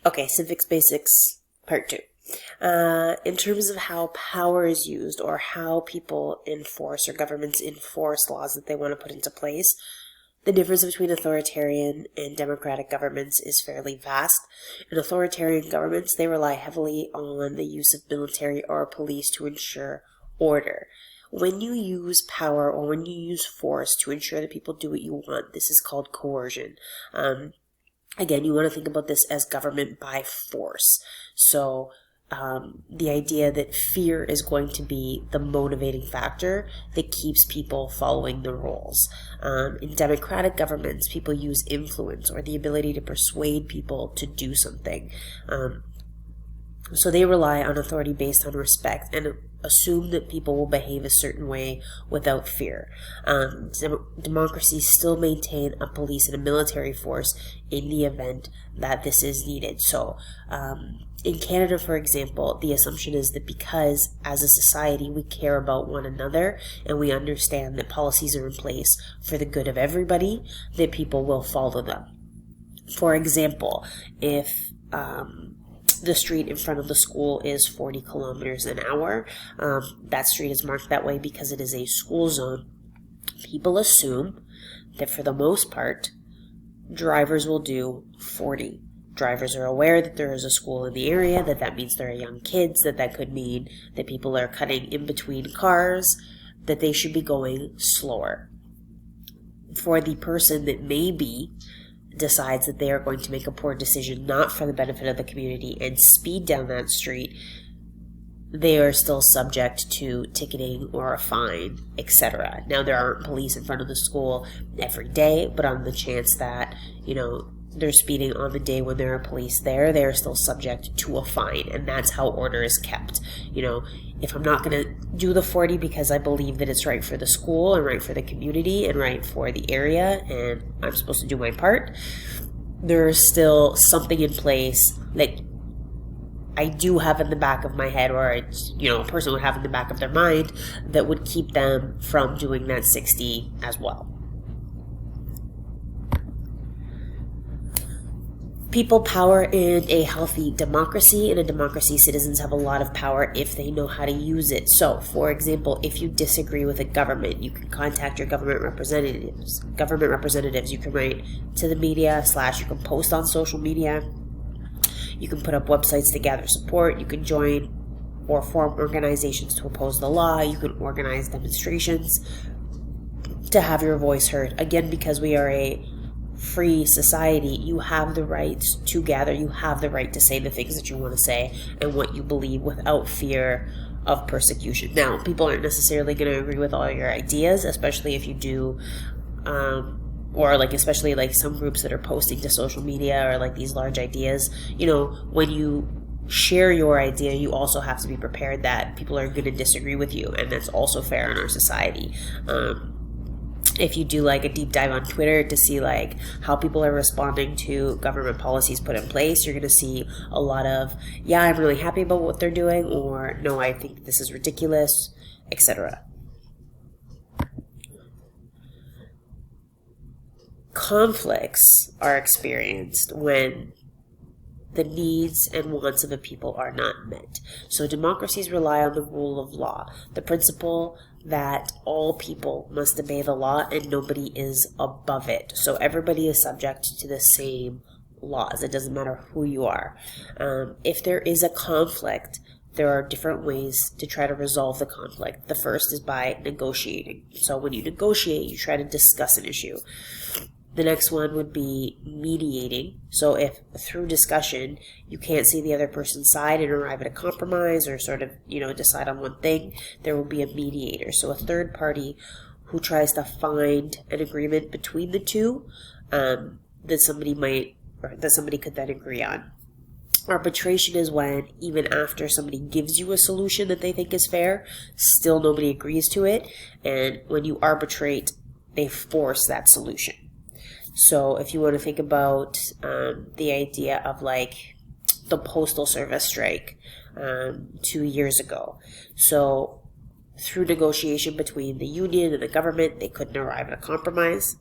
Okay, Civics Basics Part 2. In terms of how power is used or how people enforce or governments enforce laws that they want to put into place, the difference between authoritarian and democratic governments is fairly vast. In authoritarian governments, they rely heavily on the use of military or police to ensure order. When you use power or when you use force to ensure that people do what you want, this is called coercion. Again, you want to think about this as government by force. So the idea that fear is going to be the motivating factor that keeps people following the rules. In democratic governments, people use influence or the ability to persuade people to do something. So they rely on authority based on respect and assume that people will behave a certain way without fear. Democracies still maintain a police and a military force in the event that this is needed. So in Canada, for example, the assumption is that because as a society we care about one another and we understand that policies are in place for the good of everybody, that people will follow them. For example, if the street in front of the school is 40 kilometers an hour, that street is marked that way because it is a school zone. People assume that for the most part, drivers will do 40. Drivers are aware that there is a school in the area, that means there are young kids, that could mean that people are cutting in between cars, that they should be going slower. For the person that maybe decides that they are going to make a poor decision not for the benefit of the community and speed down that street, they are still subject to ticketing or a fine, etc. Now, there aren't police in front of the school every day, but on the chance that, they're speeding on the day when there are police there, they are still subject to a fine, and that's how order is kept. If I'm not going to do the 40 because I believe that it's right for the school and right for the community and right for the area, and I'm supposed to do my part, there's still something in place that I do have in the back of my head, or a person would have in the back of their mind, that would keep them from doing that 60 as well. People power in a healthy democracy. In a democracy, citizens have a lot of power if they know how to use it. So, for example, if you disagree with a government, you can contact your government representatives. You can write to the media / you can post on social media. You can put up websites to gather support. You can join or form organizations to oppose the law. You can organize demonstrations to have your voice heard. Again, because we are a free society, you have the right to gather, you have the right to say the things that you want to say and what you believe without fear of persecution. Now, people aren't necessarily going to agree with all your ideas, especially if you do, or especially some groups that are posting to social media or these large ideas. When you share your idea, you also have to be prepared that people are going to disagree with you, and that's also fair in our society. If you do a deep dive on Twitter to see how people are responding to government policies put in place, you're going to see a lot of, yeah, I'm really happy about what they're doing, or no, I think this is ridiculous, etc. Conflicts are experienced when the needs and wants of a people are not met. So democracies rely on the rule of law, the principle that all people must obey the law and nobody is above it. So everybody is subject to the same laws. It doesn't matter who you are. If there is a conflict, there are different ways to try to resolve the conflict. The first is by negotiating. So when you negotiate, you try to discuss an issue. The next one would be mediating. So if through discussion you can't see the other person's side and arrive at a compromise or decide on one thing, there will be a mediator. So a third party who tries to find an agreement between the two that somebody could then agree on. Arbitration is when, even after somebody gives you a solution that they think is fair, still nobody agrees to it, and when you arbitrate, they force that solution. So if you want to think about the idea of the Postal Service strike 2 years ago. So through negotiation between the union and the government, they couldn't arrive at a compromise.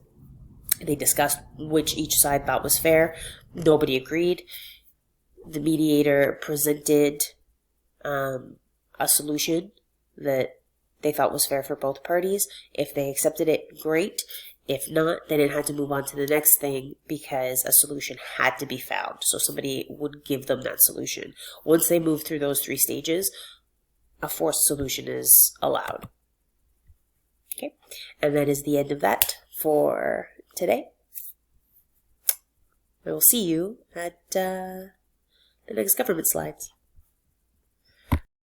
They discussed which each side thought was fair. Nobody agreed. the mediator presented a solution that they thought was fair for both parties. If they accepted it, great. If not, then it had to move on to the next thing because a solution had to be found. So somebody would give them that solution. Once they move through those 3 stages, a forced solution is allowed. Okay, and that is the end of that for today. I will see you at the next government slides.